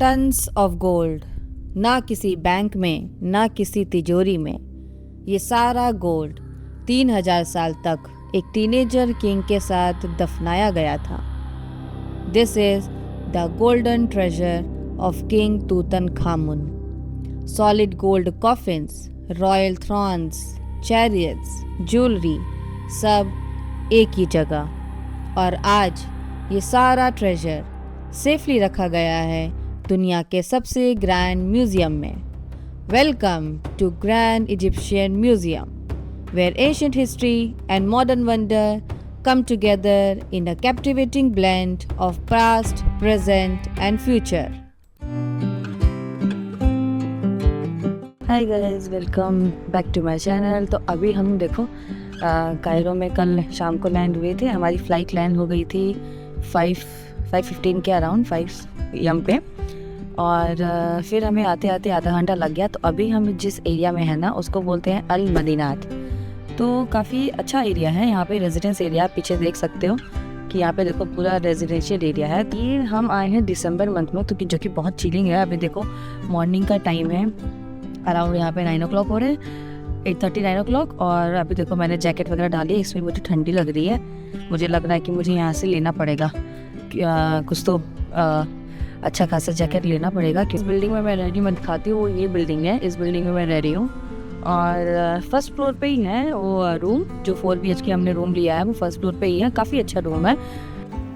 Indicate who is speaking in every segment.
Speaker 1: Tons of gold, ना किसी bank में ना किसी तिजोरी में, ये सारा गोल्ड 3000 साल तक एक टीनेजर किंग के साथ दफनाया गया था। This is the golden treasure of king Tutankhamun. Solid gold coffins, royal Thrones, chariots, jewellery, सब एक ही जगह। और आज ये सारा ट्रेजर सेफली रखा गया है दुनिया के सबसे ग्रैंड म्यूजियम में। Welcome to Grand Egyptian Museum, where ancient history and modern wonder come together in a captivating blend of past, present and future. Hi guys, welcome back to my channel. तो अभी हम देखो Cairo में कल शाम को land हुए थे। हमारी फ़्लाइट लैंड हो गई थी 5:15 के अराउंड 5 AM पे। और फिर हमें आते आते आधा घंटा लग गया। तो अभी हम जिस एरिया में है ना, उसको बोलते हैं अल मदीनात। तो काफ़ी अच्छा एरिया है यहाँ पे, रेजिडेंस एरिया। पीछे देख सकते हो कि यहाँ पे देखो पूरा रेजिडेंशियल एरिया है। ये हम आए हैं दिसंबर मंथ में, तो जो कि बहुत चिलिंग है। अभी देखो मॉर्निंग का टाइम है, अराउंड यहाँ पे 9 o'clock हो रहे हैं, 8:30 9 o'clock। और अभी देखो मैंने जैकेट वगैरह डाली है, इसमें मुझे ठंडी लग रही है। मुझे लग रहा है कि मुझे यहाँ से लेना पड़ेगा कुछ तो अच्छा खासा जैकेट लेना पड़ेगा। इस बिल्डिंग में मैं रह रही हूँ, मैं दिखाती हूँ। ये बिल्डिंग है, इस बिल्डिंग में मैं रह रही हूँ। और फर्स्ट फ्लोर पे ही है वो रूम, जो 4 BHK हमने रूम लिया है वो फर्स्ट फ्लोर पे ही है। काफ़ी अच्छा रूम है।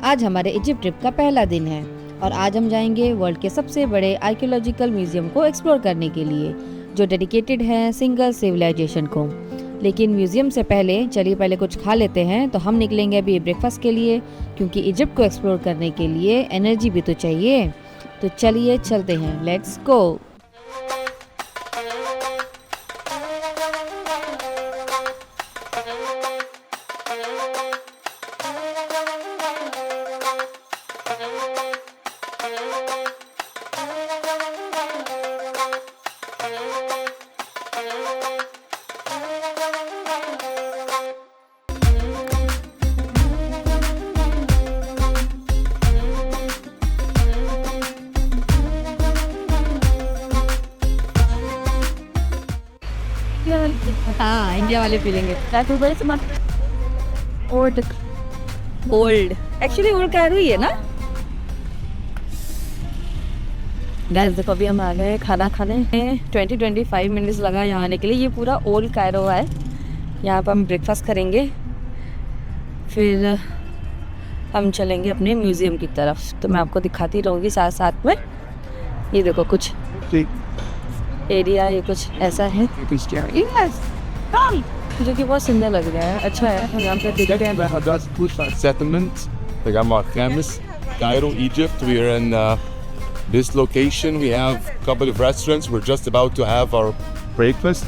Speaker 1: आज हमारे इजिप्ट ट्रिप का पहला दिन है और आज हम जाएंगे वर्ल्ड के सबसे बड़े आर्कियोलॉजिकल म्यूजियम को एक्सप्लोर करने के लिए, जो डेडिकेटेड है सिंगल सिविलाइजेशन को। लेकिन म्यूजियम से पहले चलिए पहले कुछ खा लेते हैं। तो हम निकलेंगे अभी ब्रेकफास्ट के लिए, क्योंकि इजिप्ट को एक्सप्लोर करने के लिए एनर्जी भी तो चाहिए। तो चलिए चलते हैं, लेट्स गो। हाँ, इंडिया वाले फीलिंग है। ओल्ड एक्चुअली ओल्ड कायरो ही है ना। गाइस देखो अभी हम आ गए खाना खाने। 20-25 मिनट्स लगा यहाँ आने के लिए। ये पूरा ओल्ड कायरो है। यहाँ पर हम ब्रेकफास्ट करेंगे, फिर हम चलेंगे अपने म्यूज़ियम की तरफ। तो मैं आपको दिखाती रहूँगी साथ साथ में। ये देखो कुछ एरिया, ये कुछ ऐसा है जो कि बहुत सुंदर लग रहा है, अच्छा है। यहाँ पे
Speaker 2: settlement, like I'm at Khamis, Cairo, Egypt. We are in this location. We have a couple of restaurants. We're just about to have our breakfast.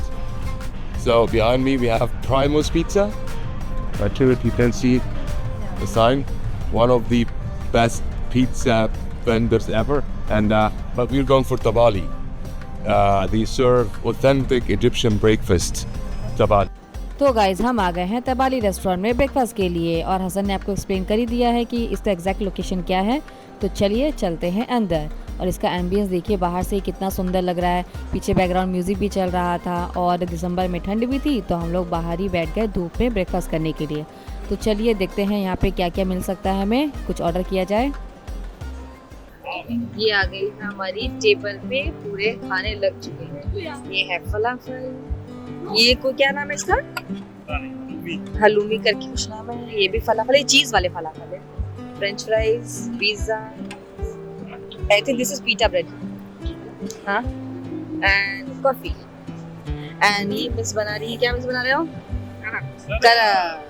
Speaker 2: So behind me we have Primus Pizza. Right here you can see the sign. One of the best pizza vendors ever. And but we're going for Tabali. They serve authentic Egyptian breakfast. Tabali.
Speaker 1: तो guys हम आ गए हैं तबाली restaurant में breakfast के लिए, और हसन ने आपको एक्सप्लेन कर ही दिया है कि इसका एग्जैक्ट लोकेशन क्या है। तो चलिए चलते हैं अंदर। और इसका एम्बियंस देखिए बाहर से कितना सुंदर लग रहा है। पीछे बैकग्राउंड म्यूजिक भी चल रहा था, और दिसंबर में ठंड भी थी, तो हम लोग बाहर ही बैठ गए धूप में ब्रेकफास्ट करने के लिए। तो चलिए देखते हैं यहाँ पे क्या क्या मिल सकता है, हमें कुछ ऑर्डर किया जाए।
Speaker 3: ये आ गई है हमारी टेबल पे, पूरे खाने लग चुके हैं। ये है फलाफल, ये को क्या नाम है इसका, हलूमी करके कुछ नाम है। ये भी फलाफल है, चीज वाले फलाफल है। French fries, pizza, I think this is पीटा ब्रेड, हाँ, एंड कॉफी। एंड ये मिस बना रही है, क्या मिस बना रहे हो? कड़क।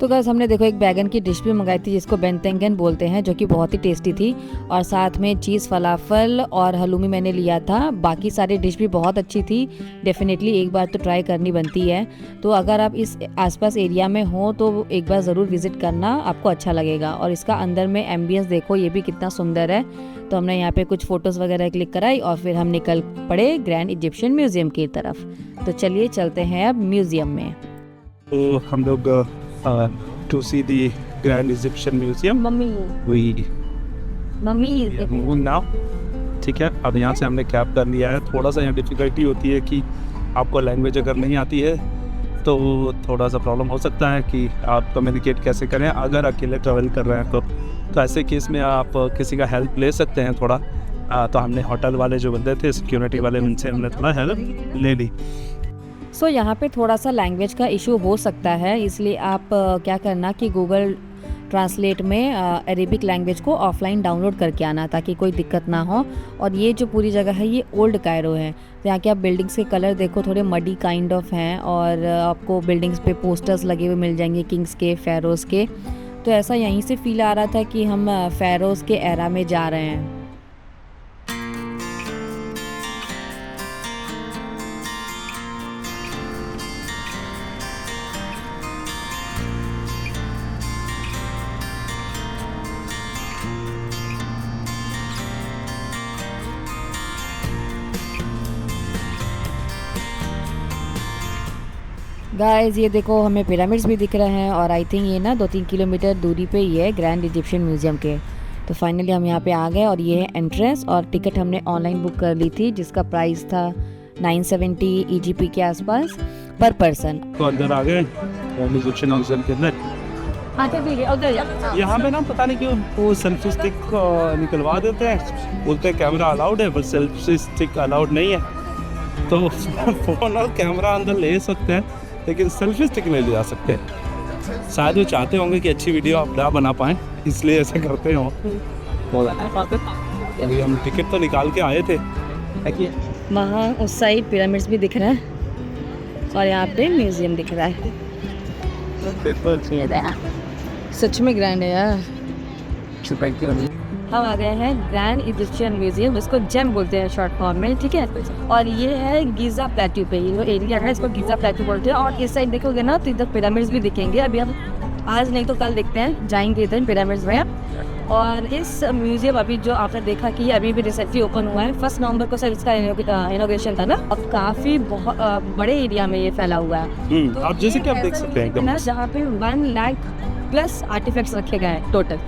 Speaker 1: तो गाइस हमने देखो एक बैगन की डिश भी मंगाई थी, जिसको बेंतेंगन बोलते हैं, जो कि बहुत ही टेस्टी थी। और साथ में चीज़ फलाफल और हलूमी मैंने लिया था। बाकी सारी डिश भी बहुत अच्छी थी। डेफिनेटली एक बार तो ट्राई करनी बनती है। तो अगर आप इस आसपास एरिया में हो तो एक बार ज़रूर विजिट करना, आपको अच्छा लगेगा। और इसका अंदर में एम्बियंस देखो, ये भी कितना सुंदर है। तो हमने यहाँ पे कुछ फ़ोटोज़ वगैरह क्लिक कराई और फिर हम निकल पड़े ग्रैंड इजिप्शियन म्यूज़ियम की तरफ। तो चलिए चलते हैं अब म्यूज़ियम में।
Speaker 4: तो हम लोग to see the Grand Egyptian Museum.
Speaker 1: Mummy
Speaker 4: we
Speaker 1: mummy
Speaker 4: moving now. ठीक है, अब यहाँ से हमने कैब कर लिया है। थोड़ा सा यहाँ डिफ़िकल्टी होती है कि आपको लैंग्वेज अगर नहीं आती है तो थोड़ा सा प्रॉब्लम हो सकता है कि आप कम्युनिकेट कैसे करें अगर अकेले ट्रैवल कर रहे हैं तो ऐसे केस में आप किसी का हेल्प ले सकते हैं थोड़ा। तो हमने होटल वाले जो बंदे थे, सिक्योरिटी वाले, उनसे हमने थोड़ा हेल्प ले ली।
Speaker 1: सो यहाँ पे थोड़ा सा लैंग्वेज का इशू हो सकता है, इसलिए आप क्या करना कि गूगल ट्रांसलेट में अरेबिक लैंग्वेज को ऑफलाइन डाउनलोड करके आना ताकि कोई दिक्कत ना हो। और ये जो पूरी जगह है ये ओल्ड कायरो है, तो यहाँ के आप बिल्डिंग्स के कलर देखो, थोड़े मडी काइंड ऑफ हैं और आपको बिल्डिंग्स पे पोस्टर्स लगे हुए मिल जाएंगे किंग्स के, फ़ेरोज़ के। तो ऐसा यहीं से फील आ रहा था कि हम फ़ेरोज़ के एरा में जा रहे हैं। गाइस ये देखो हमें पिरामिड्स भी दिख रहे हैं और आई थिंक ये ना 2-3 किलोमीटर दूरी पे ही है ग्रैंड इजिप्शियन म्यूज़ियम के। तो फाइनली हम यहाँ पे आ गए और ये है एंट्रेंस, और टिकट हमने ऑनलाइन बुक कर ली थी जिसका प्राइस था 970 EGP के आसपास पर पर्सन।
Speaker 4: तो अंदर आ गए इजिप्शियन म्यूजियम के अंदर। यहाँ पे ना पता नहीं क्यों वो सेल्फी स्टिक निकलवा देते हैं, बोलते हैं कैमरा अलाउड है पर सेल्फी स्टिक अलाउड नहीं है। तो फ़ोन और कैमरा अंदर ले सकते हैं लेकिन सेल्फी स्टिक नहीं ले जा सकते। शायद वो चाहते होंगे कि अच्छी वीडियो आप ना बना पाएँ, इसलिए ऐसे करते हो। अभी हम टिकट तो निकाल के आए थे।
Speaker 1: वहाँ उस साइड पिरामिड्स भी दिख रहा है और यहाँ पे म्यूज़ियम दिख रहा है। सच में ग्रैंड है यार। हम आ गए हैं ग्रैंड इजिप्शियन म्यूजियम, जिसको जेम बोलते हैं शॉर्ट फॉर्म में, ठीक है। और ये है गीज़ा प्लेट्यू पे, ये जो एरिया है इसको गीज़ा प्लेट्यू बोलते हैं। और इस साइड देखोगे ना तो इधर पिरामिड्स भी दिखेंगे। अभी हम आज नहीं तो कल देखते हैं, जाएंगे इधर पिरामिड्स में। और इस म्यूजियम अभी जो आपने देखा कि ये अभी भी रिसेंटली ओपन हुआ है, 1 नवंबर को सर इसका इनॉग्रेशन था ना। अब काफ़ी बहुत बड़े एरिया में ये फैला हुआ है। तो
Speaker 4: आप जैसे कि आप देख सकते हैं एकदम
Speaker 1: जहाँ पे 1 लाख प्लस आर्टिफैक्ट्स रखे गए हैं टोटल,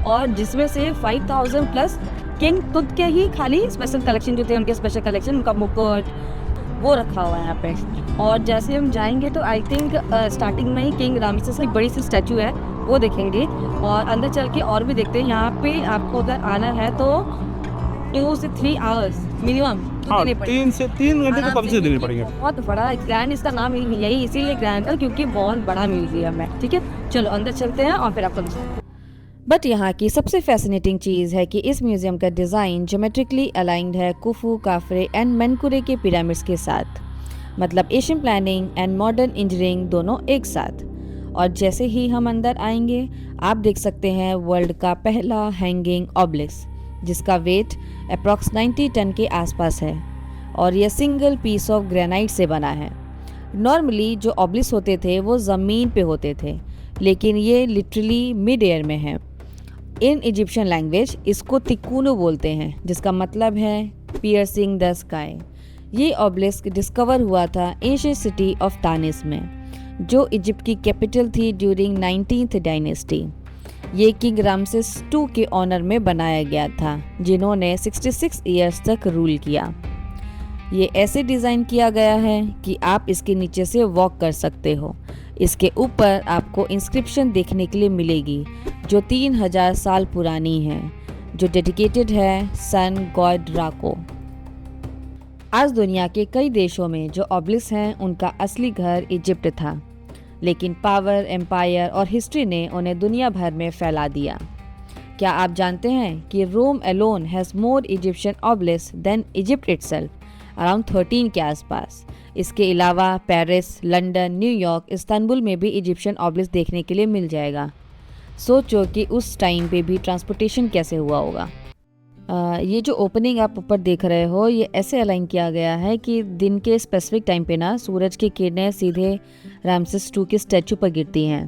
Speaker 1: और जिसमें से 5000 प्लस किंग तुत के ही खाली स्पेशल कलेक्शन जो थे उनके स्पेशल कलेक्शन, उनका मुकुट वो रखा हुआ है यहाँ पे। और जैसे हम जाएंगे तो आई थिंक स्टार्टिंग में ही किंग रामेसेस की बड़ी सी स्टैचू है वो देखेंगे, और अंदर चल के और भी देखते हैं। यहाँ पे आपको अगर आना है तो 2 से 3 आवर्स मिनिमम
Speaker 4: 3 से 3 घंटे तो कम से देने पड़ेंगे।
Speaker 1: बहुत बड़ा ग्रैंड, इसका नाम यही इसीलिए ग्रैंड है क्योंकि बहुत बड़ा म्यूजियम है, ठीक है। चलो अंदर चलते हैं और फिर आपको। बट यहाँ की सबसे फैसिनेटिंग चीज़ है कि इस म्यूज़ियम का डिज़ाइन ज्योमेट्रिकली अलाइंड है कुफू, काफरे एंड मेनकुरे के पिरामिड्स के साथ, मतलब Asian planning and modern engineering दोनों एक साथ। और जैसे ही हम अंदर आएंगे आप देख सकते हैं वर्ल्ड का पहला हैंगिंग ऑब्लिस्क, जिसका वेट अप्रॉक्स 90 टन के आसपास है, और यह सिंगल पीस ऑफ ग्रेनाइट से बना है। नॉर्मली जो ऑब्लिस्क होते थे वो ज़मीन पे होते थे, लेकिन ये लिटरली मिड एयर में है। इन इजिप्शियन लैंग्वेज इसको तिकुनो बोलते हैं, जिसका मतलब है पियर्सिंग द स्काई। ये ऑब्लिस्क डिस्कवर हुआ था एंशिएंट सिटी ऑफ तानिस में, जो इजिप्ट की कैपिटल थी ड्यूरिंग 19th डायनेस्टी। ये किंग रामसेस II के ऑनर में बनाया गया था, जिन्होंने 66 ईयर्स तक रूल किया। ये ऐसे डिज़ाइन किया गया है कि आप इसके नीचे से वॉक कर सकते हो। इसके ऊपर आपको इंस्क्रिप्शन देखने के लिए मिलेगी जो 3000 साल पुरानी है, जो डेडिकेटेड है सन गॉड रा को। आज दुनिया के कई देशों में जो ऑब्लिस्क हैं उनका असली घर इजिप्ट था, लेकिन पावर, एम्पायर और हिस्ट्री ने उन्हें दुनिया भर में फैला दिया। क्या आप जानते हैं कि Rome alone has more Egyptian obelisk than Egypt itself, around 13 के आसपास। इसके अलावा पेरिस, लंदन, न्यूयॉर्क, इस्तांबुल में भी इजिप्शियन ऑब्लिस्क देखने के लिए मिल जाएगा। सोचो कि उस टाइम पे भी ट्रांसपोर्टेशन कैसे हुआ होगा। ये जो ओपनिंग आप ऊपर देख रहे हो ये ऐसे अलाइन किया गया है कि दिन के स्पेसिफिक टाइम पे ना सूरज की किरणें सीधे रामसेस II के स्टैचू पर गिरती हैं।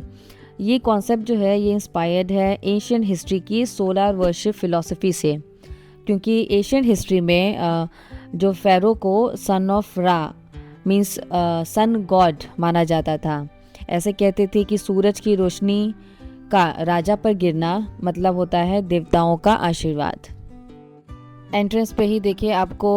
Speaker 1: ये कॉन्सेप्ट जो है ये इंस्पायर्ड है एशियन हिस्ट्री की सोलर वर्शिप फिलॉसफी से, क्योंकि एशियन हिस्ट्री में जो फ़ेरो को सन ऑफ रा मीन्स सन गॉड माना जाता था। ऐसे कहते थे कि सूरज की रोशनी का राजा पर गिरना मतलब होता है देवताओं का आशीर्वाद। एंट्रेंस पे ही देखिए आपको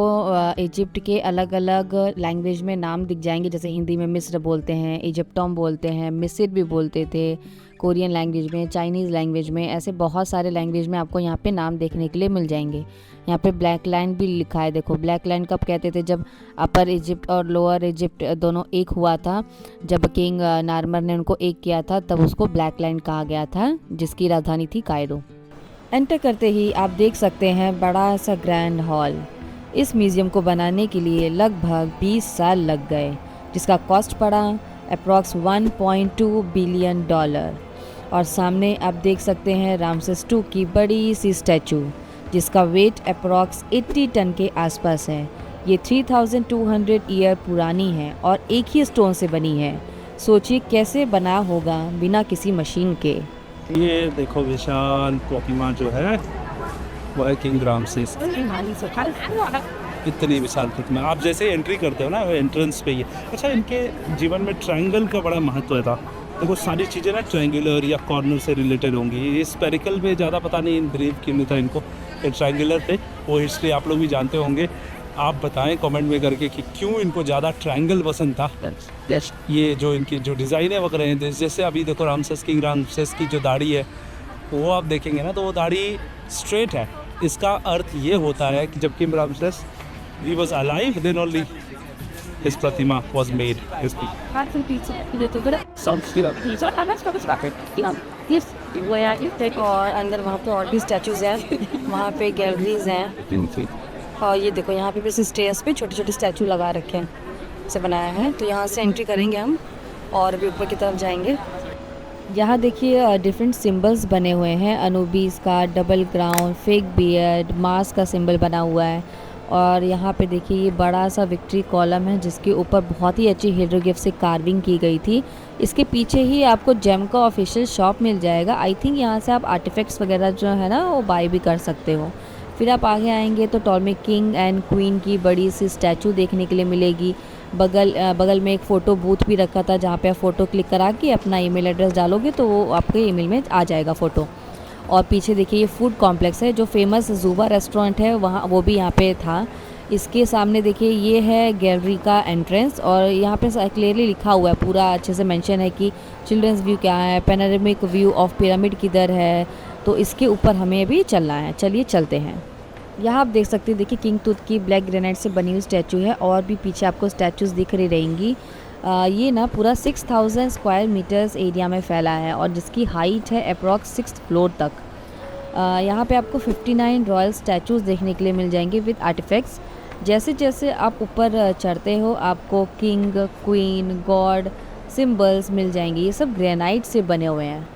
Speaker 1: इजिप्ट के अलग अलग लैंग्वेज में नाम दिख जाएंगे, जैसे हिंदी में मिस्र बोलते हैं, इजिप्टोम बोलते हैं, मिस्र भी बोलते थे, कोरियन लैंग्वेज में, चाइनीज़ लैंग्वेज में, ऐसे बहुत सारे लैंग्वेज में आपको यहाँ पे नाम देखने के लिए मिल जाएंगे। यहाँ पे ब्लैक लैंड भी लिखा है। देखो ब्लैक लैंड कब कहते थे, जब अपर इजिप्ट और लोअर इजिप्ट दोनों एक हुआ था, जब किंग नार्मर ने उनको एक किया था तब उसको ब्लैक लैंड कहा गया था, जिसकी राजधानी थी कायरो। एंटर करते ही आप देख सकते हैं बड़ा सा ग्रैंड हॉल। इस म्यूज़ियम को बनाने के लिए लगभग 20 साल लग गए, जिसका कॉस्ट पड़ा अप्रॉक्स $1.2 बिलियन। और सामने आप देख सकते हैं रामसेस II की बड़ी सी स्टैचू, जिसका वेट अप्रॉक्स 80 टन के आसपास है। ये 3200 ईयर पुरानी है और एक ही स्टोन से बनी है। सोचिए कैसे बना होगा बिना किसी मशीन के।
Speaker 4: ये देखो विशाल प्रतिमा जो है वो है किंग रामसेस। इतनी विशाल प्रतिमा, आप जैसे एंट्री करते हो ना वो एंट्रेंस पे ही है। अच्छा, इनके जीवन में ट्रायंगल का बड़ा महत्व था। देखो सारी चीज़ें ना ट्रायंगुलर या कॉर्नर से रिलेटेड होंगी। ये स्पेरिकल में ज़्यादा पता नहीं बिलीव क्यों नहीं था इनको, ट्रायंगुलर थे। वो हिस्ट्री आप लोग भी जानते होंगे। आप बताएं कमेंट में करके कि क्यों इनको ज़्यादा ट्रायंगल पसंद था। ये जो इनकी जो डिज़ाइन है वगैरह हैं, जैसे अभी देखो रामसेस किंग रामसेस की जो दाढ़ी है वो आप देखेंगे ना तो वो दाढ़ी स्ट्रेट है। इसका अर्थ ये होता है कि जब King Ramesses he was alive then only his प्रतिमा वाज मेड।
Speaker 1: और अंदर वहाँ पे और भी स्टैचूज़ हैं, वहाँ पे गैलरीज हैं। और ये देखो यहाँ पे भी स्टेयर्स पे छोटे छोटे स्टैचू लगा रखे हैं, से बनाया है। तो यहाँ से एंट्री करेंगे हम और अभी ऊपर की तरफ जाएंगे। यहाँ देखिए डिफरेंट सिंबल्स बने हुए हैं। अनुबीस का, डबल क्राउन, फेक बियर्ड, मास का सिंबल बना हुआ है। और यहाँ पे देखिए ये बड़ा सा विक्ट्री कॉलम है, जिसके ऊपर बहुत ही अच्छी हियरोग्लिफ से कार्विंग की गई थी। इसके पीछे ही आपको जेम का ऑफिशियल शॉप मिल जाएगा। आई थिंक यहाँ से आप आर्टिफैक्ट्स वगैरह जो है ना वो बाय भी कर सकते हो। फिर आप आगे आएंगे तो टॉलमी किंग एंड क्वीन की बड़ी सी स्टैचू देखने के लिए मिलेगी। बगल में एक फ़ोटो बूथ भी रखा था, जहाँ पे आप फ़ोटो क्लिक करा के अपना ईमेल एड्रेस डालोगे तो वो आपके ईमेल में आ जाएगा फ़ोटो। और पीछे देखिए ये फूड कॉम्प्लेक्स है, जो फेमस ज़ूबा रेस्टोरेंट है वहाँ, वो भी यहाँ पे था। इसके सामने देखिए ये है गैलरी का एंट्रेंस, और यहाँ पे क्लियरली लिखा हुआ है, पूरा अच्छे से मेंशन है कि चिल्ड्रंस व्यू क्या है, पैनोरामिक व्यू ऑफ पिरामिड किधर है। तो इसके ऊपर हमें अभी चलना है, चलिए चलते हैं। यहाँ आप देख सकते हैं, देखिए किंग टूथ की ब्लैक ग्रेनाइट से बनी हुई स्टैचू है, और भी पीछे आपको स्टैचूज़ दिख रही रहेंगी। ये ना पूरा 6000 स्क्वायर मीटर्स एरिया में फैला है, और जिसकी हाइट है अप्रॉक्स 6th फ्लोर तक। यहाँ पे आपको 59 रॉयल स्टैचूज़ देखने के लिए मिल जाएंगे विद आर्टिफैक्ट्स। जैसे जैसे आप ऊपर चढ़ते हो आपको किंग, क्वीन, गॉड सिंबल्स मिल जाएंगे। ये सब ग्रेनाइट से बने हुए हैं।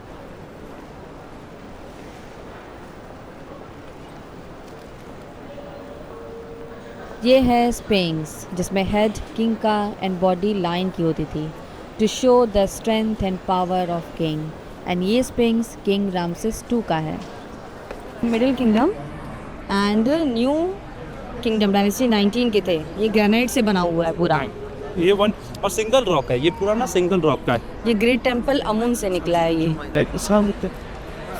Speaker 1: ये है स्पिंक्स, जिसमें हेड किंग का एंड बॉडी लाइन की होती थी, to show the strength and power of king. And ये स्पिंक्स किंग रामसेस II का है। Middle Kingdom and New Kingdom dynasty 19 के थे। ये ग्रेनाइट से बना हुआ है पूरा।
Speaker 4: ये वन और सिंगल रॉक है, ये पूरा ना सिंगल रॉक का है।
Speaker 1: ये ग्रेट टेम्पल अमुन से निकला है। ये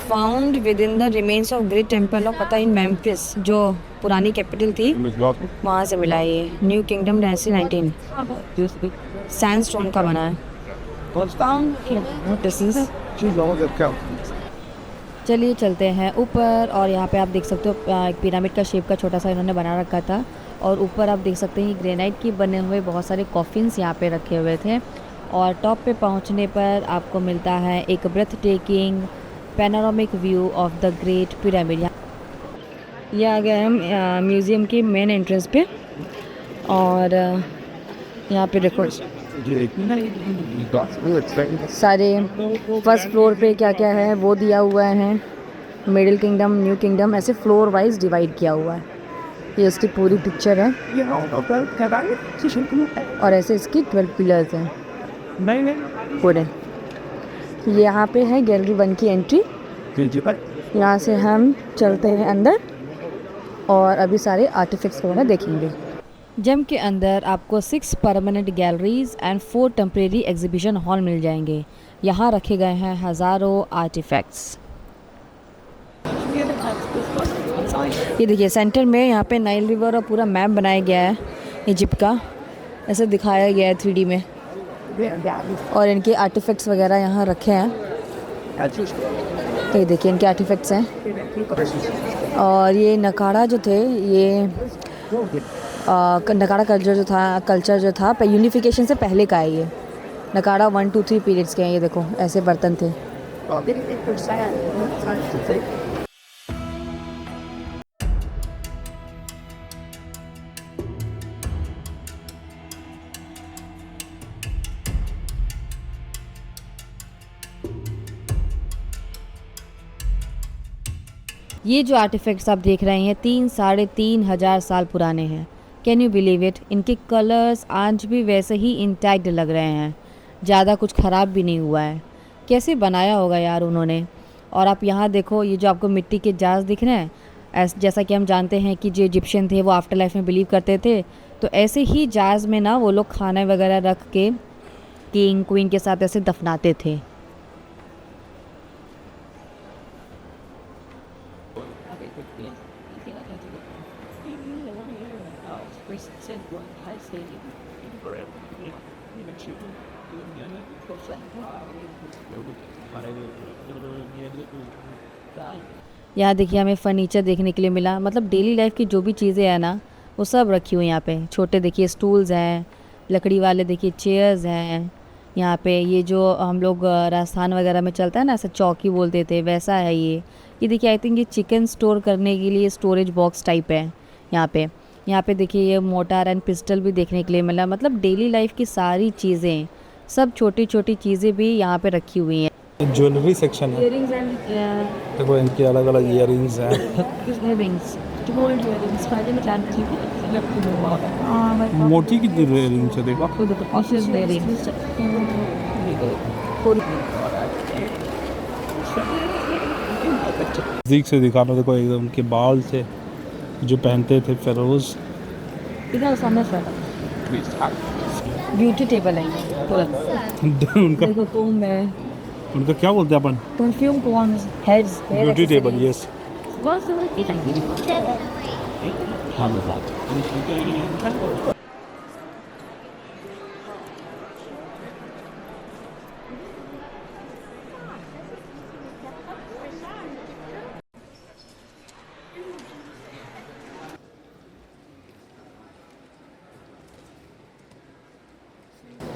Speaker 1: found with in the remains of great temple of पता इन मेम्फिस, जो पुरानी कैपिटल थी, वहाँ से मिला है। ये न्यू किंगडम डायनेस्टी 19 सैंडस्टोन का बना है। चलिए चलते हैं ऊपर, और यहाँ पे आप देख सकते हो एक पिरामिड का शेप का छोटा सा इन्होंने बना रखा था। और ऊपर आप देख सकते हैं ग्रेनाइट की बने हुए बहुत सारे कॉफिन्स यहाँ पे रखे हुए थे। और टॉप पे पहुँचने पर आपको मिलता है एक breathtaking panoramic view of the Great Pyramid. ये आ गए हम म्यूज़ियम के मेन एंट्रेंस पे, और यहाँ पे देखो सारे फर्स्ट फ्लोर पे क्या क्या है वो दिया हुआ है। मिडिल किंगडम, न्यू किंगडम, ऐसे फ्लोर वाइज डिवाइड किया हुआ है। ये इसकी पूरी पिक्चर है, और ऐसे इसकी 12 पिलर्स हैं पूरे। यहाँ पे है गैलरी 1 की एंट्री। यहाँ से हम चलते हैं अंदर, और अभी सारे आर्टिफैक्ट्स वगैरह देखेंगे। जिम के अंदर आपको 6 permanent galleries and 4 temporary exhibition hall मिल जाएंगे। यहाँ रखे गए हैं हज़ारों आर्टिफैक्ट्स। ये देखिए सेंटर में यहाँ पे नाइल रिवर और पूरा मैप बनाया गया है इजिप्ट का, ऐसे दिखाया गया है 3D में, और इनके आर्टिफैक्ट्स वगैरह यहाँ रखे हैं। तो ये देखिए इनके आर्टिफैक्ट्स हैं। और ये नकाड़ा जो थे, ये नकाड़ा कल्चर जो था यूनिफिकेशन से पहले का है। ये नकाड़ा 1 2 3 पीरियड्स के हैं। ये देखो ऐसे बर्तन थे। ये जो आर्टिफैक्ट्स आप देख रहे हैं 3-3.5 हज़ार साल पुराने हैं। Can you believe it? इनके कलर्स आज भी वैसे ही इंटैक्ट लग रहे हैं, ज़्यादा कुछ ख़राब भी नहीं हुआ है। कैसे बनाया होगा यार उन्होंने। और आप यहाँ देखो, ये जो आपको मिट्टी के जार्स दिख रहे हैं, जैसा कि हम जानते हैं कि जो इजिप्शियन थे वो आफ्टर लाइफ में बिलीव करते थे, तो ऐसे ही जार्स में ना वो लोग खाना वगैरह रख के किंग क्वीन के साथ ऐसे दफनाते थे। यहाँ देखिए हमें फर्नीचर देखने के लिए मिला, मतलब डेली लाइफ की जो भी चीज़ें हैं ना वो सब रखी हुई यहाँ पे। छोटे देखिए स्टूल्स हैं, लकड़ी वाले देखिए चेयर्स हैं यहाँ पे। ये जो हम लोग राजस्थान वगैरह में चलता है ना, ऐसा चौकी बोलते थे, वैसा है ये देखिए। आई थिंक ये चिकन स्टोर करने के लिए स्टोरेज बॉक्स टाइप है यहाँ पे देखिए। ये मोटार एंड पिस्टल भी देखने के लिए मिला। मतलब डेली लाइफ की सारी चीज़ें, सब छोटी छोटी चीज़ें भी यहाँ पे रखी हुई हैं।
Speaker 4: ज्वेलरी सेक्शन है,
Speaker 1: इयरिंग्स एंड
Speaker 4: देखो इनके अलग अलग इयरिंग्स हैं।
Speaker 1: गोल्ड इयरिंग्स
Speaker 4: मोटी की इयरिंग्स है, देखो नज़दीक से दिखाना। देखो एकदम उनके बाल थे जो पहनते थे फेरोज।
Speaker 1: ब्यूटी टेबल है ये पूरा।
Speaker 4: उनका
Speaker 1: देखो कोम है,
Speaker 4: उनका क्या बोलते हैं अपन?
Speaker 1: Perfume combs, heads,
Speaker 4: beauty table, yes.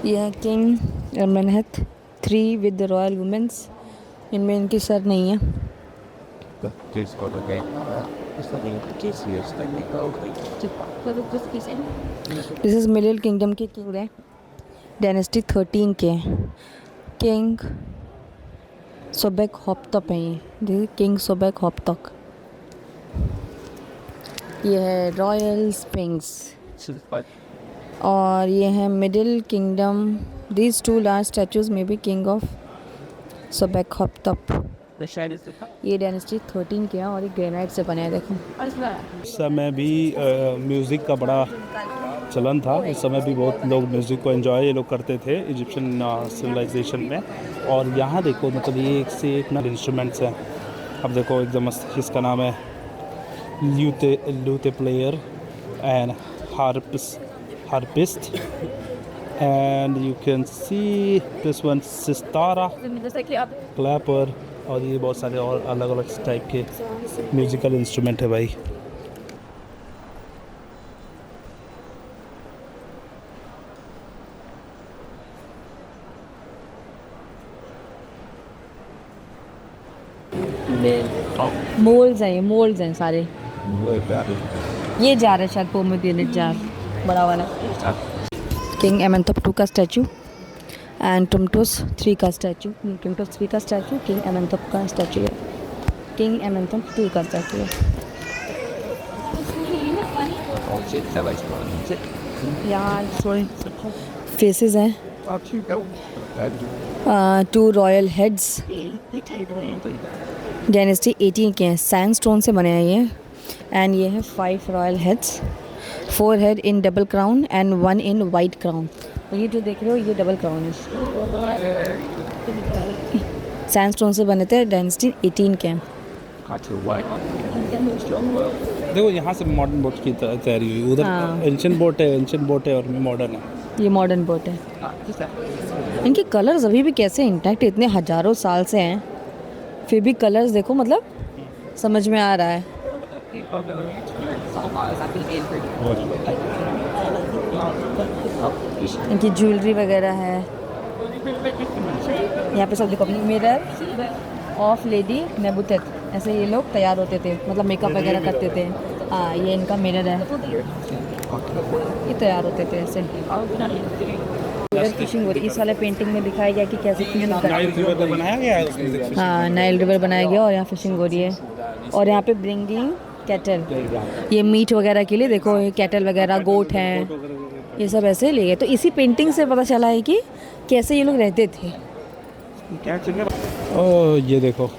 Speaker 1: यह king Amenemhat 3 with the royal womens. इनमें इनकी सर नहीं है। दिस इज़ मिडिल किंगडम के किंग हैं, डायनेस्टी 13 के किंग सोबेक हॉप्तप हैं। ये किंग सोबेक हॉप्तक। ये है रॉयल स्पिंक्स और ये है Middle kingdom. These 2 large statues में बी किंग ऑफ सोबेक हॉप्तप। ये डायनेस्टी 13 के हैं और ये ग्रेनाइट से बने हैं। देखो
Speaker 4: इस समय भी म्यूज़िक का बड़ा चलन था। इस समय भी बहुत लोग म्यूज़िक को एंजॉय ये लोग करते थे इजिप्शियन सिविलाइजेशन में। और यहाँ देखो मतलब ये एक से एक ना इंस्ट्रूमेंट्स हैं। अब देखो एकदम इसका नाम है lute player and harpist, and you can see this one sistara, clapper, और ये बहुत सारे और अलग अलग टाइप के म्यूज़िकल इंस्ट्रूमेंट है भाई।
Speaker 1: मोल्ड्स हैं सारे। ये जार है शायद पोमेग्रेनेट जार, बड़ा वाला। किंग एमेंथोप 2 का स्टैचू एंड टुमटुस 3 का स्टैचू। टुमटुस 3 का स्टैचू, किंग एमेंथोप का स्टैचू है। किंग एमेंथोप 2 का स्टैचू है। यहाँ फेसेस हैं, 2 रॉयल हेड्स, डायनेस्टी 18 के हैं, सैंडस्टोन से बने हैं ये। एंड ये है 5 royal heads, 4 head in double crown and 1 in white crown. तो ये जो देख रहे हो ये डबल क्राउन है। सैंडस्टोन से बने थे, डायनेस्टी 18 के।
Speaker 4: देखो यहाँ से मॉडर्न बोट की तैयारी हुई, उधर एंशिएंट बोट है और मॉडर्न है।
Speaker 1: ये मॉडर्न बोट है। इनके कलर्स अभी भी कैसे इंटैक्ट, इतने हज़ारों साल से हैं फिर भी कलर्स देखो, मतलब समझ में आ रहा है। इनकी ज्वेलरी वगैरह है यहाँ पे सब। देखो अपनी मिरर ऑफ लेडी नेबुटेट, ऐसे ये लोग तैयार होते थे, मतलब मेकअप वगैरह करते थे। हाँ ये इनका मिरर है, ये तैयार होते थे ऐसे। इधर फिशिंग हो रही है। इस वाले पेंटिंग में दिखाया गया कि कैसे फिशिंग
Speaker 4: बनाया गया है।
Speaker 1: हाँ नाइल रिवर बनाया गया और यहाँ फिशिंग हो रही है। और यहाँ पे ब्रिंगिंग कैटल, ये मीट वगैरह के लिए देखो, ये कैटल वगैरह गोट हैं, ये सब ऐसे ले गए। तो इसी पेंटिंग से पता चला है कि कैसे ये लोग रहते थे।
Speaker 4: ओ ये देखो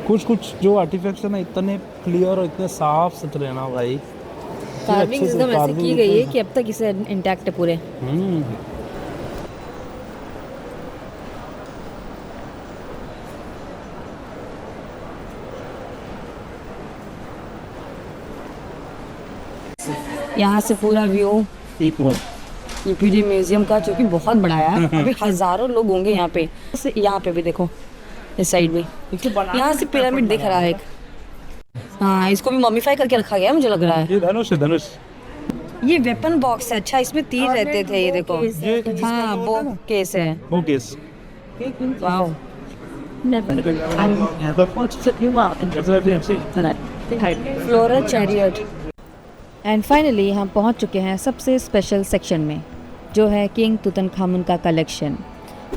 Speaker 4: कुछ जो आर्टिफैक्ट्स है ना, इतने क्लियर और इतने साफ सुथरे हैं ना भाई।
Speaker 1: कार्विंग एकदम ऐसे की गई है कि अब तक इसे इंटैक्ट है पूरे। यहाँ से पूरा व्यू यूपीडी म्यूजियम का, जो कि बहुत बड़ा है, अभी हजारों लोग होंगे यहाँ पे। यहाँ पे भी देखो, इस साइड में यहाँ से पिरामिड दिख रहा है एक। हाँ इसको भी मॉमिफाई करके रखा गया है, मुझे लग रहा है।
Speaker 4: ये धनुष है, धनुष।
Speaker 1: ये वेपन बॉक्स है। अच्छा इसमें तीर रहते थे, ये देखो। हाँ वो केस है,
Speaker 4: वो case.
Speaker 1: Wow. Floral chariot. And finally हम पहुंच चुके हैं सबसे स्पेशल सेक्शन में, जो है किंग तुतनखामुन का कलेक्शन,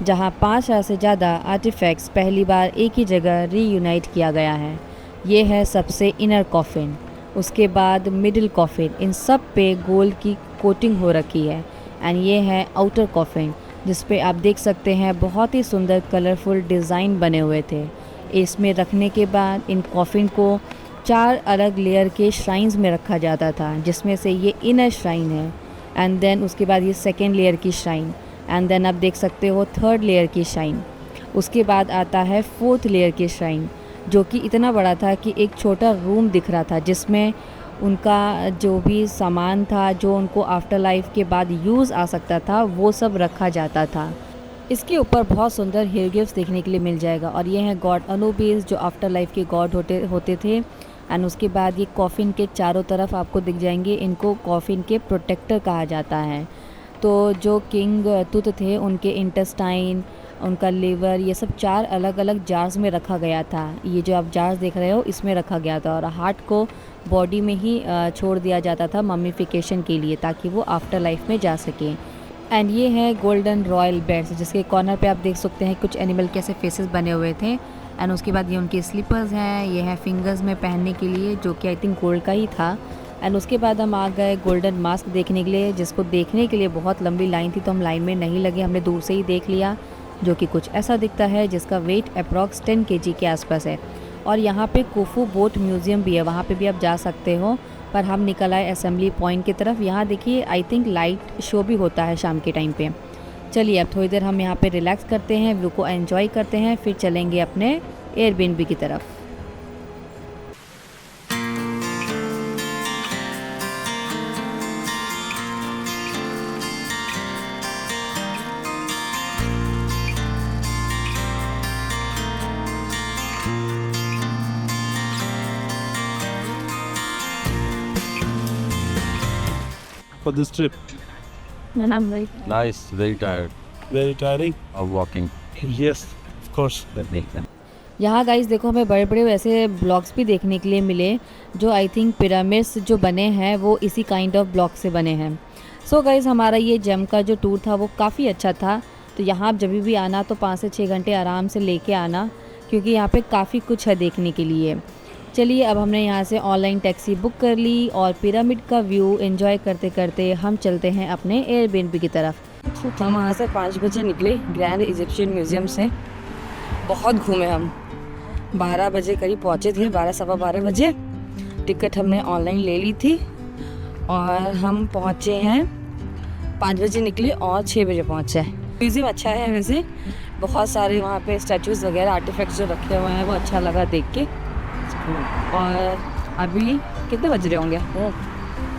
Speaker 1: जहां 5000 से ज़्यादा आर्टिफैक्ट्स पहली बार एक ही जगह रीयूनाइट किया गया है। ये है सबसे इनर कॉफिन, उसके बाद मिडिल कॉफिन, इन सब पे गोल्ड की कोटिंग हो रखी है। एंड ये है आउटर कॉफिन, जिस पे आप देख सकते हैं बहुत ही सुंदर कलरफुल डिज़ाइन बने हुए थे। इसमें रखने के बाद इन कॉफिन को 4 अलग लेयर के श्राइन्स में रखा जाता था, जिसमें से ये इनर श्राइन है। एंड देन उसके बाद ये सेकेंड लेयर की श्राइन, एंड देन आप देख सकते हो थर्ड लेयर की श्राइन। उसके बाद आता है फोर्थ लेयर की श्राइन, जो कि इतना बड़ा था कि एक छोटा रूम दिख रहा था, जिसमें उनका जो भी सामान था, जो उनको आफ्टर लाइफ के बाद यूज़ आ सकता था, वो सब रखा जाता था। इसके ऊपर बहुत सुंदर हियरगिफ्ट्स देखने के लिए मिल जाएगा। और ये हैं गॉड अनुबिस, जो आफ्टर लाइफ के गॉड होते थे। एंड उसके बाद ये कॉफ़िन के चारों तरफ आपको दिख जाएंगे, इनको कॉफ़िन के प्रोटेक्टर कहा जाता है। तो जो किंग तुत थे, उनके इंटेस्टाइन, उनका लिवर, ये सब 4 अलग अलग जार्स में रखा गया था। ये जो आप जार्स देख रहे हो, इसमें रखा गया था। और हार्ट को बॉडी में ही छोड़ दिया जाता था मम्मीफिकेशन के लिए, ताकि वो आफ्टर लाइफ में जा सकें। एंड ये है गोल्डन रॉयल बेड्स, जिसके कॉर्नर पे आप देख सकते हैं कुछ एनिमल कैसे फेसेस बने हुए थे। एंड उसके बाद ये उनके स्लीपर्स हैं, ये है फिंगर्स में पहनने के लिए, जो कि आई थिंक गोल्ड का ही था। एंड उसके बाद हम आ गए गोल्डन मास्क देखने के लिए, जिसको देखने के लिए बहुत लंबी लाइन थी, तो हम लाइन में नहीं लगे, हमने दूर से ही देख लिया, जो कि कुछ ऐसा दिखता है, जिसका वेट अप्रॉक्स 10 kg के आसपास है। और यहाँ पे कुफू बोट म्यूज़ियम भी है, वहाँ पे भी आप जा सकते हो। पर हम निकल आए असेंबली पॉइंट की तरफ। यहाँ देखिए आई थिंक लाइट शो भी होता है शाम के टाइम पे। चलिए अब थोड़ी देर हम यहाँ पे रिलैक्स करते हैं, व्यू को एंजॉय करते हैं, फिर चलेंगे अपने एयरबीएनबी की तरफ।
Speaker 4: For this trip,
Speaker 1: And I'm like,
Speaker 2: Nice, very tired
Speaker 4: very tiring.
Speaker 2: of walking.
Speaker 4: Yes, of course.
Speaker 1: यहाँ गाइस देखो हमें बड़े बड़े वैसे ब्लॉक्स भी देखने के लिए मिले, जो आई थिंक पिरामिड्स जो बने हैं वो इसी काइंड ऑफ ब्लॉक से बने हैं। सो गाइस हमारा ये जेम का जो टूर था वो काफ़ी अच्छा था। तो यहाँ आप जब भी आना तो 5 से 6 घंटे आराम से लेके आना, क्योंकि यहाँ पे काफ़ी कुछ है देखने के लिए। चलिए अब हमने यहाँ से ऑनलाइन टैक्सी बुक कर ली और पिरामिड का व्यू एंजॉय करते करते हम चलते हैं अपने एयरबीएनबी की तरफ। हम वहाँ से 5 बजे निकले ग्रैंड इजिप्शियन म्यूज़ियम से। बहुत घूमे हम, 12 बजे करीब पहुँचे थे, 12 सवा 12 बजे। टिकट हमने ऑनलाइन ले ली थी और हम पहुँचे हैं 5 बजे निकले और 6 बजे पहुँचे। म्यूज़ियम अच्छा है वैसे, बहुत सारे वहाँ पे स्टैचूज़ वगैरह आर्टिफैक्ट्स जो रखे हुए हैं वो अच्छा लगा देख के। और अभी कितने बज रहे होंगे?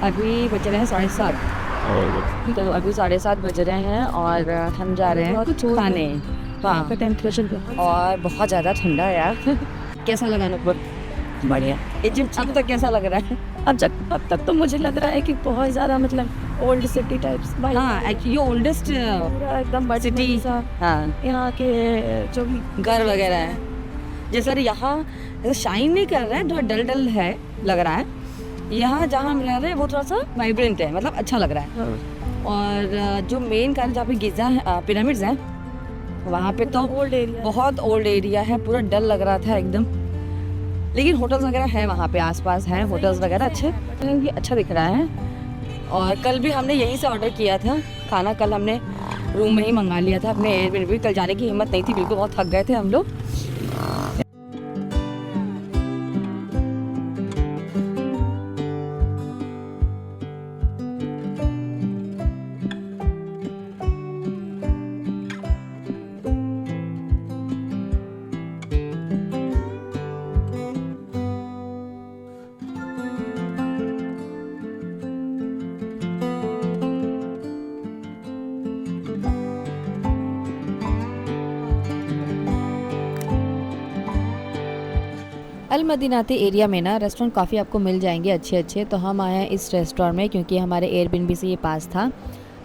Speaker 1: अभी बज रहे हैं 7:30। तो अभी 7:30 बज रहे हैं और हम जा रहे हैं कुछ खाने। हाँ, और बहुत ज़्यादा ठंडा है यार। कैसा लगा नूपुर? बढ़िया। इजिप्ट अब तक कैसा लग रहा है?
Speaker 5: अब तक तो मुझे लग रहा है कि बहुत ज़्यादा मतलब ओल्ड सिटी टाइप्स।
Speaker 1: हाँ, एक्चुअली ओल्डेस्ट
Speaker 5: एकदम बड़ी
Speaker 1: सिटी। हाँ,
Speaker 5: यहाँ के जो भी
Speaker 1: घर वगैरह है जैसे यहाँ शाइन नहीं कर रहा है, थोड़ा डल डल है लग रहा है। यहाँ जहाँ हम रह रहे हैं वो थोड़ा सा वाइब्रेंट है, मतलब अच्छा लग रहा है। और जो मेन कारण जहाँ पे गिज़ा पिरामिड्स हैं वहाँ पे तो
Speaker 5: ओल्ड एरिया,
Speaker 1: बहुत ओल्ड एरिया है, पूरा डल लग रहा था एकदम। लेकिन होटल्स वगैरह है वहाँ पे, आसपास है होटल्स वगैरह अच्छे, ये अच्छा दिख रहा है। और कल भी हमने यहीं से ऑर्डर किया था खाना, कल हमने रूम में ही मंगा लिया था अपने एयरबीएनबी। कल जाने की हिम्मत नहीं थी बिल्कुल, बहुत थक गए थे हम लोग।
Speaker 6: अल मदीनाती एरिया में ना रेस्टोरेंट काफ़ी आपको मिल जाएंगे अच्छे। तो हम आए हैं इस रेस्टोरेंट में क्योंकि हमारे एयरबिनबी से ये पास था।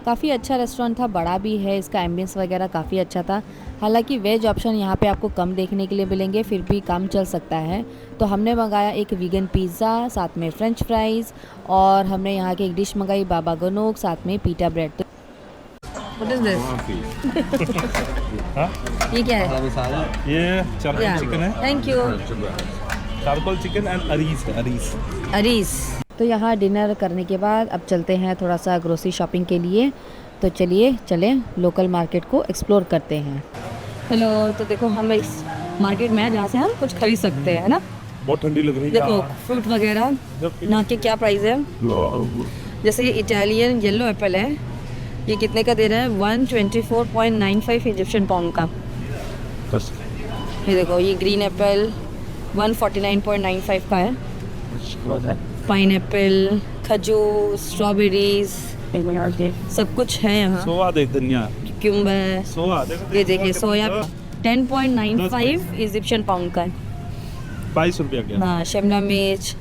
Speaker 6: काफ़ी अच्छा रेस्टोरेंट था, बड़ा भी है, इसका एम्बियंस वगैरह काफ़ी अच्छा था। हालांकि वेज ऑप्शन यहाँ पे आपको कम देखने के लिए मिलेंगे, फिर भी काम चल सकता है। तो हमने मंगाया एक वीगन पिज़्ज़ा, साथ में फ्रेंच फ्राइज़, और हमने यहाँ की एक डिश मंगाई बाबा गनोग, साथ में पीटा ब्रेड।
Speaker 1: What is this? ये क्या है?
Speaker 4: ये चारकोल चिकन है,
Speaker 1: thank you.
Speaker 4: Charcoal chicken and अरीस।
Speaker 6: तो यहाँ डिनर करने के बाद अब चलते हैं थोड़ा सा ग्रोसरी शॉपिंग के लिए। तो चलिए चलें लोकल मार्केट को एक्सप्लोर करते हैं।
Speaker 1: हेलो, तो देखो हम इस मार्केट में हैं जहाँ से हम कुछ खरीद सकते हैं ना।
Speaker 4: बहुत ठंडी लग रही है।
Speaker 1: देखो फ्रूट वगैरह यहाँ के क्या प्राइस है। जैसे ये इटालियन येलो एप्पल है, ये कितने का दे रहा है? 124.95 इजिप्शियन पाउंड का। ये देखो ये ग्रीन एप्पल 149.95 का है। पाइन एप्पल, खजूर, स्ट्रॉबेरीज, सब कुछ है यहाँ।
Speaker 4: सोया देख धनिया,
Speaker 1: क्यूम्बर,
Speaker 4: सोया
Speaker 1: ये देखिए सोया 10.95 इजिप्शियन पाउंड का है।
Speaker 4: 22 रुपया क्या?
Speaker 1: हाँ, शिमला मिर्च,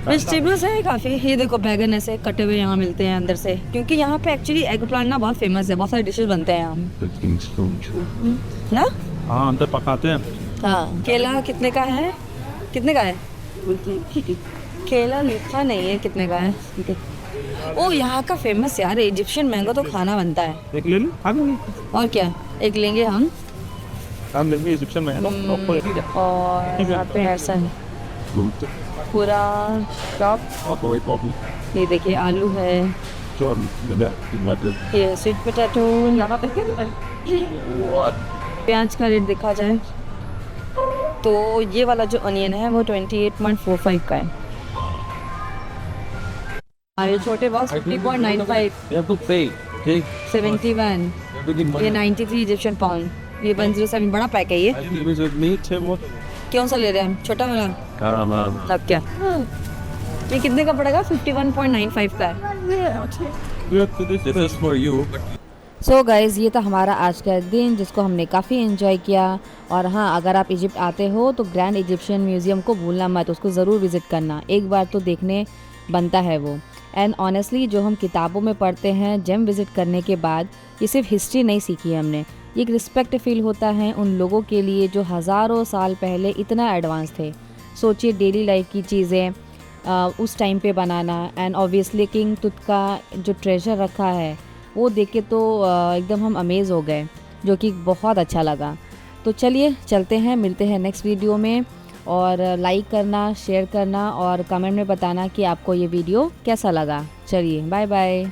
Speaker 1: वेजिटेबल्स है काफ़ी। ये देखो बैगन ऐसे कटे हुए यहाँ मिलते हैं अंदर से, क्योंकि यहाँ पे एक्चुअली एग प्लांट ना बहुत फेमस है, बहुत सारे डिशेस बनते हैं यहाँ ना।
Speaker 4: हाँ, अंदर पकाते हैं।
Speaker 1: हाँ, केला कितने का है? कितने का है? केला लिखा नहीं है कितने का है। ओ, यहाँ का फेमस यार इजिप्शियन मैंगो तो खाना बनता है।
Speaker 4: एक ले लो,
Speaker 1: और क्या, एक लेंगे हम
Speaker 4: लेंगे इजिप्शियन में।
Speaker 1: और यहाँ पे ऐसा है पूरा शॉप। ये देखिए आलू है, ये स्वीट पोटैटो, यहाँ पे प्याज का रेट देखा जाए तो ये वाला जो अनियन है वो 28.45 का है। और ये छोटे बॉक्स 50.95, 71, ये 93 इजिप्शियन पाउंड, ये 107। बड़ा पैक है ये। कौन सा ले रहे हैं हम? छोटा वाला? अब क्या ये कितने का पड़ेगा? 51.95 का है।
Speaker 6: सो गाइज़, ये था हमारा आज का दिन जिसको हमने काफ़ी एंजॉय किया। और हाँ, अगर आप इजिप्ट आते हो तो ग्रैंड इजिप्शियन म्यूज़ियम को भूलना मत, उसको ज़रूर विज़िट करना, एक बार तो देखने बनता है वो। एंड ऑनेस्टली जो हम किताबों में पढ़ते हैं, जेम विज़िट करने के बाद ये सिर्फ हिस्ट्री नहीं सीखी हमने, ये एक रिस्पेक्ट फील होता है उन लोगों के लिए जो हज़ारों साल पहले इतना एडवांस थे। सोचिए डेली लाइफ की चीज़ें उस टाइम पे बनाना, एंड ऑब्वियसली किंग तुत का जो ट्रेजर रखा है वो देख के तो एकदम हम अमेज़ हो गए, जो कि बहुत अच्छा लगा। तो चलिए चलते हैं, मिलते हैं नेक्स्ट वीडियो में। और लाइक करना, शेयर करना और कमेंट में बताना कि आपको ये वीडियो कैसा लगा। चलिए बाय बाय।